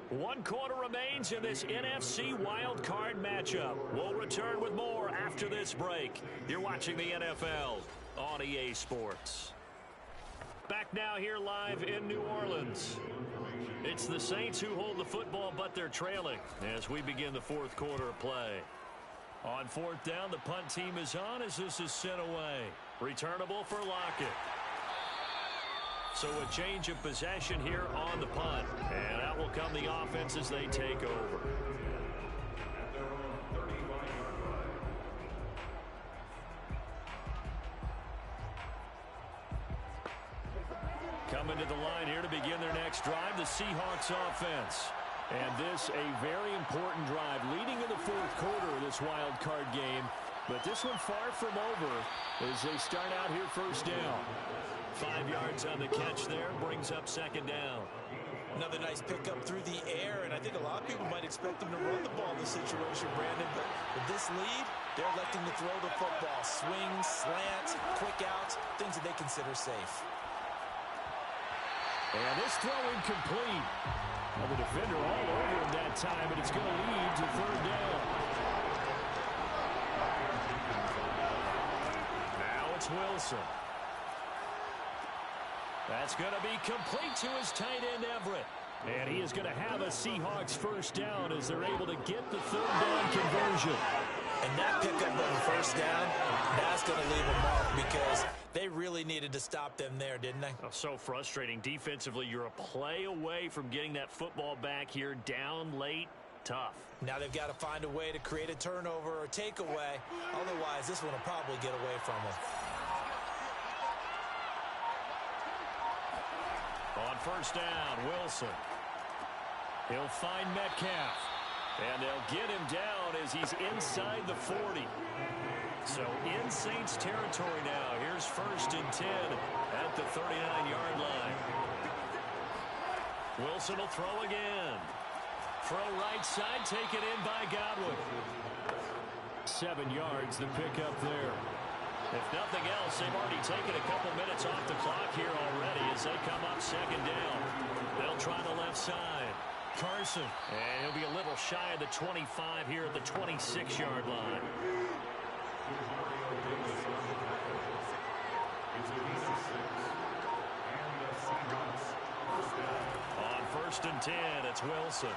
One quarter remains in this NFC wild card matchup. We'll return with more after this break. You're watching the NFL on EA Sports. Back now here live in New Orleans. It's the Saints who hold the football, but they're trailing as we begin the 4th quarter of play. On 4th down, the punt team is on as this is sent away. Returnable for Lockett. So a change of possession here on the punt. And out will come the offense as they take over. Coming to the line here to begin their next drive, the Seahawks offense. And this a very important drive leading in the 4th quarter of this wild card game. But this one far from over as they start out here first down. 5 yards on the catch there, brings up second down. Another nice pickup through the air, and I think a lot of people might expect them to run the ball in this situation, Brandon, but with this lead, they're electing to throw the football. Swings, slants, quick outs, things that they consider safe. And this throw incomplete. Well, the defender all over him that time, but it's going to lead to third down. Now it's Wilson. That's going to be complete to his tight end, Everett. And he is going to have a Seahawks first down as they're able to get the third down conversion. And that pickup on first down, that's going to leave a mark because they really needed to stop them there, didn't they? Oh, so frustrating. Defensively, you're a play away from getting that football back here down late. tough. Now they've got to find a way to create a turnover or takeaway. Otherwise, this one will probably get away from them. On first down, Wilson. He'll find Metcalf. And they'll get him down as he's inside the 40. So in Saints territory now. Here's 1st and 10 at the 39-yard line. Wilson will throw again. Throw right side, taken in by Godwin. 7 yards, the pickup there. If nothing else, they've already taken a couple minutes off the clock here already as they come up 2nd down. They'll try the left side. Carson, and he'll be a little shy of the 25 here at the 26-yard line. On 1st and 10, it's Wilson.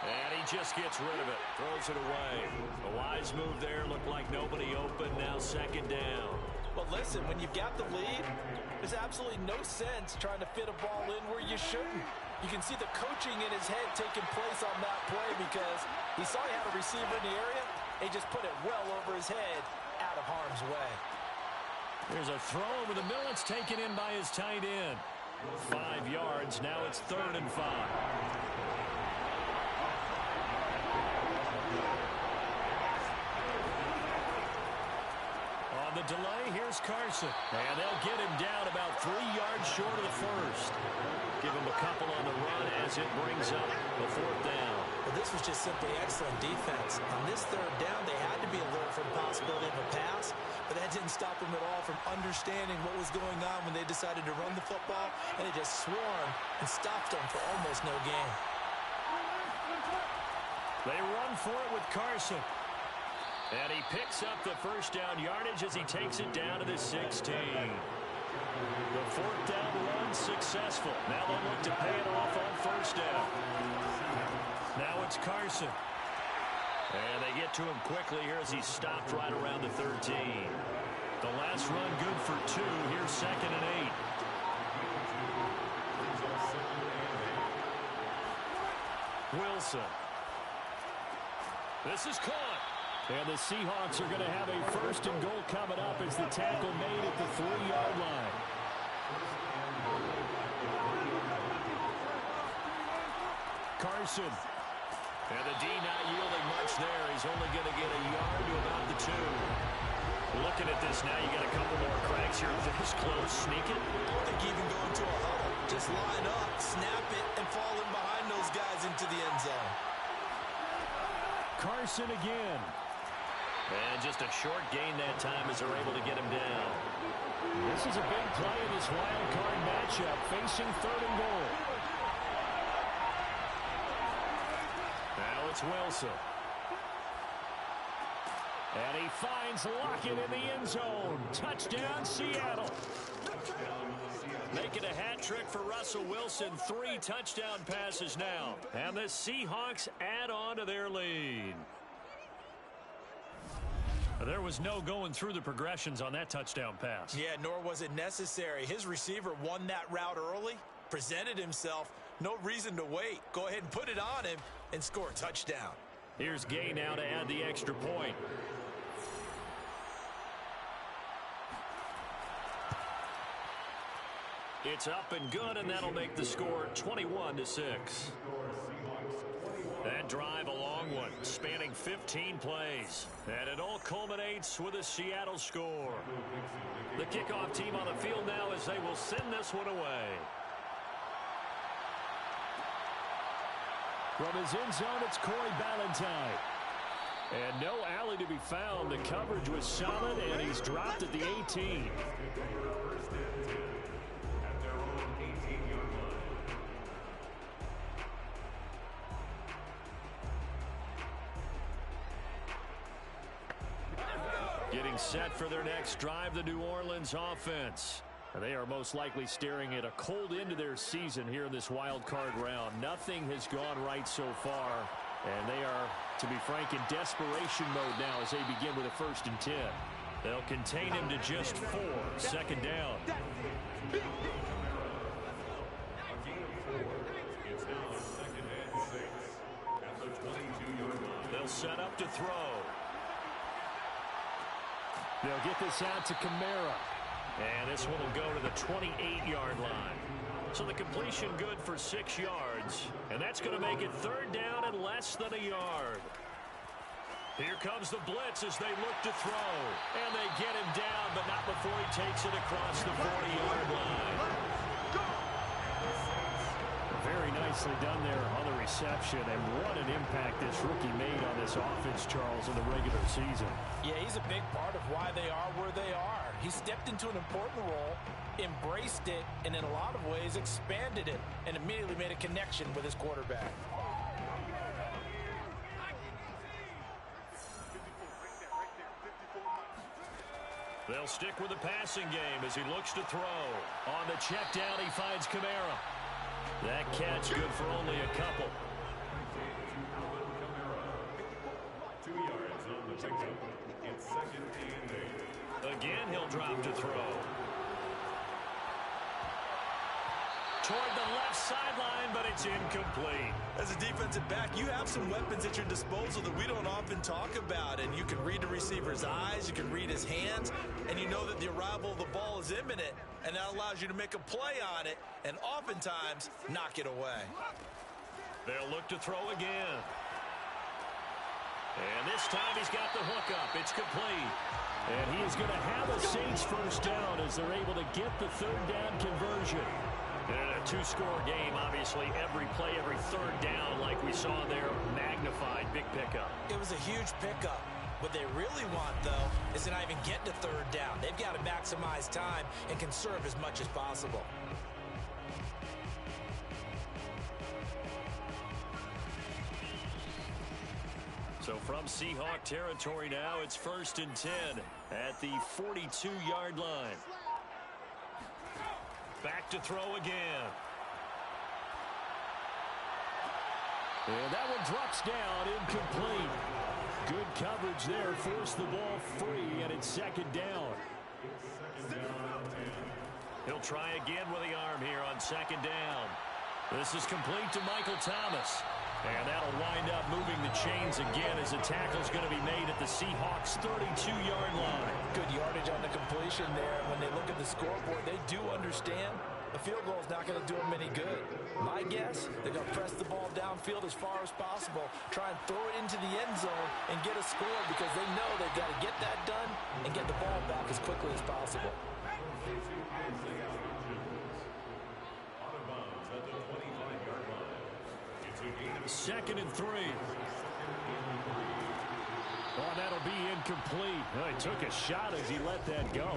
And he just gets rid of it, throws it away. A wise move there, looked like nobody open, now 2nd down. But listen, when you've got the lead, there's absolutely no sense trying to fit a ball in where you shouldn't. You can see the coaching in his head taking place on that play because he saw he had a receiver in the area. He just put it well over his head, out of harm's way. There's a throw over the middle. It's taken in by his tight end. 5 yards. Now it's 3rd and 5. On the delay, here's Carson. And they'll get him down about 3 yards short of the first. Give him a couple on the run as it brings up the 4th down. Well, this was just simply excellent defense. On this 3rd down, they had to be alert for the possibility of a pass, but that didn't stop them at all from understanding what was going on when they decided to run the football, and they just swarmed and stopped them for almost no gain. They run for it with Carson. And he picks up the 1st down yardage as he takes it down to the 16. The 4th down run successful. Now they'll look to pay it off on 1st down. Now it's Carson. And they get to him quickly here as he's stopped right around the 13. The last run good for 2. Here's 2nd and 8. Wilson. This is caught. And the Seahawks are going to have a 1st and goal coming up as the tackle made at the 3-yard line. Carson. And the D not yielding much there. He's only going to get a yard to about the 2. Looking at this now, you got a couple more cracks here. This close. Sneak it. I think even go into a huddle. Just line up, snap it, and fall in behind those guys into the end zone. Carson again. And just a short gain that time as they're able to get him down. This is a big play in this wild card matchup, facing 3rd and goal. Now it's Wilson. And he finds Lockett in the end zone. Touchdown, Seattle. Making a hat trick for Russell Wilson. 3 touchdown passes now. And the Seahawks add on to their lead. There was no going through the progressions on that touchdown pass. Yeah, nor was it necessary. His receiver won that route early, presented himself. No reason to wait. Go ahead and put it on him and score a touchdown. Here's Gay now to add the extra point. It's up and good, and that'll make the score 21-6. That drive, a long one, spanning 15 plays. And it all culminates with a Seattle score. The kickoff team on the field now as they will send this one away. From his end zone, it's Corey Ballantyne. And no alley to be found. The coverage was solid, and he's dropped at the 18. Getting set for their next drive, the New Orleans offense. They are most likely staring at a cold end to their season here in this wild card round. Nothing has gone right so far, and they are, to be frank, in desperation mode now as they begin with a 1st and 10. They'll contain him to just 4. 2nd down. It's now 2nd and 6. set up to throw. They'll get this out to Kamara. And this one will go to the 28-yard line. So the completion good for 6 yards. And that's going to make it third down and less than a yard. Here comes the blitz as they look to throw. And they get him down, but not before he takes it across the 40-yard line. Very nicely done there on the reception. And what an impact this rookie made on this offense, Charles, in the regular season. Yeah, he's a big part of why they are where they are. He stepped into an important role, embraced it, and in a lot of ways expanded it, and immediately made a connection with his quarterback. They'll stick with the passing game as he looks to throw. On the check down, he finds Kamara. That catch good for only a couple. 2 yards on the pickup. It's 2nd and 8. Again, he'll drop to throw. Toward the left sideline, but it's incomplete. As a defensive back, you have some weapons at your disposal that we don't often talk about. And you can read the receiver's eyes, you can read his hands, and you know that the arrival of the ball is imminent. And that allows you to make a play on it and oftentimes knock it away. They'll look to throw again. And this time he's got the hook up. It's complete. And he is going to have a Saints first down as they're able to get the third down conversion. And in a 2-score game, obviously, every play, every third down, like we saw there, magnified, big pickup. It was a huge pickup. What they really want, though, is to not even get to third down. They've got to maximize time and conserve as much as possible. So from Seahawk territory now, it's 1st and 10 at the 42-yard line. Back to throw again. And that one drops down, incomplete. Good coverage there, forced the ball free, and it's 2nd down. He'll try again with the arm here on 2nd down. This is complete to Michael Thomas. And that'll wind up moving the chains again as a tackle's going to be made at the Seahawks' 32-yard line. Good yardage on the completion there. When they look at the scoreboard, they do understand the field goal is not going to do them any good. My guess, they're going to press the ball downfield as far as possible, try and throw it into the end zone and get a score because they know they've got to get that done and get the ball back as quickly as possible. Out of bounds at the 25-yard line. It's a gain of 2nd and 3. Oh, that'll be incomplete. Well, he took a shot as he let that go.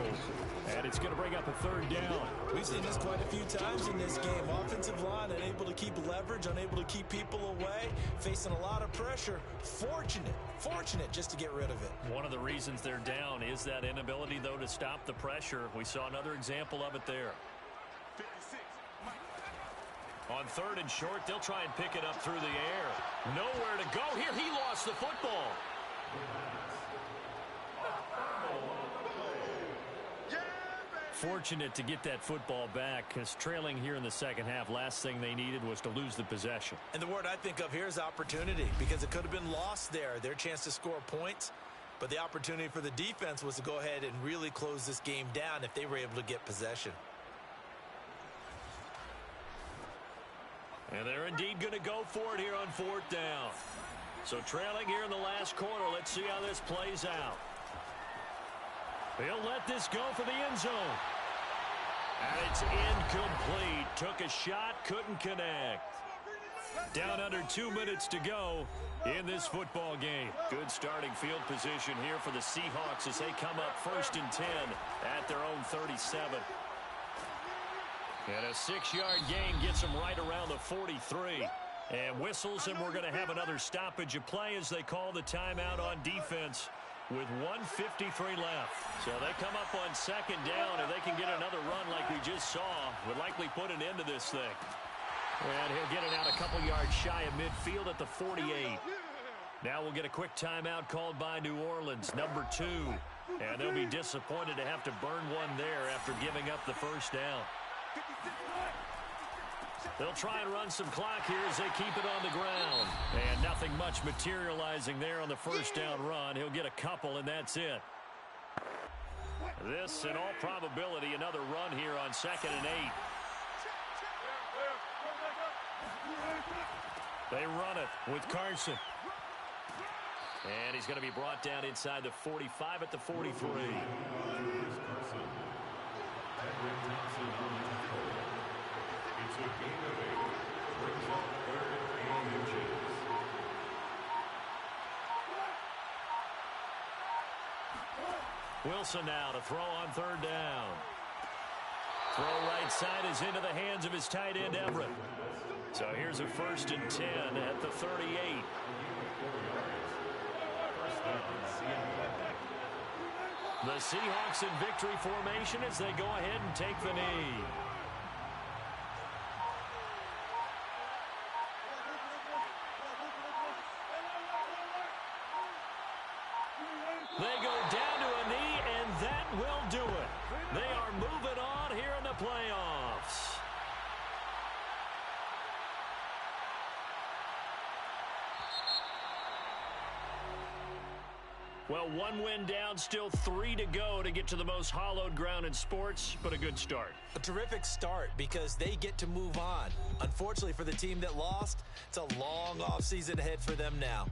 And it's going to bring up a 3rd down. We've seen this quite a few times in this game. Offensive line unable to keep leverage, unable to keep people away, facing a lot of pressure. Fortunate just to get rid of it. One of the reasons they're down is that inability, though, to stop the pressure. We saw another example of it there. 56. On 3rd and short, they'll try and pick it up through the air. Nowhere to go here. He lost the football. Fortunate to get that football back because trailing here in the 2nd half, last thing they needed was to lose the possession. And the word I think of here is opportunity because it could have been lost there. Their chance to score points, but the opportunity for the defense was to go ahead and really close this game down if they were able to get possession. And they're indeed going to go for it here on 4th down. So trailing here in the last quarter, let's see how this plays out. He'll let this go for the end zone. And it's incomplete. Took a shot, couldn't connect. Down under 2 minutes to go in this football game. Good starting field position here for the Seahawks as they come up 1st and 10 at their own 37. And a 6-yard gain gets them right around the 43. And whistles, and we're going to have another stoppage of play as they call the timeout on defense with 1:53 left. So they come up on 2nd down, and they can get another run like we just saw. Would likely put an end to this thing. And he'll get it out a couple yards shy of midfield at the 48. Now we'll get a quick timeout called by New Orleans, number 2. And they'll be disappointed to have to burn one there after giving up the first down. They'll try and run some clock here as they keep it on the ground. And nothing much materializing there on the first down run. He'll get a couple, and that's it. This, in all probability, another run here on 2nd and 8. They run it with Carson. And he's going to be brought down inside the 45 at the 43. Wilson now to throw on 3rd down. Throw right side is into the hands of his tight end, Everett. So here's a 1st and 10 at the 38. The Seahawks in victory formation as they go ahead and take the knee. They go down to a knee, and that will do it. They are moving on here in the playoffs. Well, 1 win down, still 3 to go to get to the most hallowed ground in sports, but a good start. A terrific start because they get to move on. Unfortunately for the team that lost, it's a long offseason ahead for them now.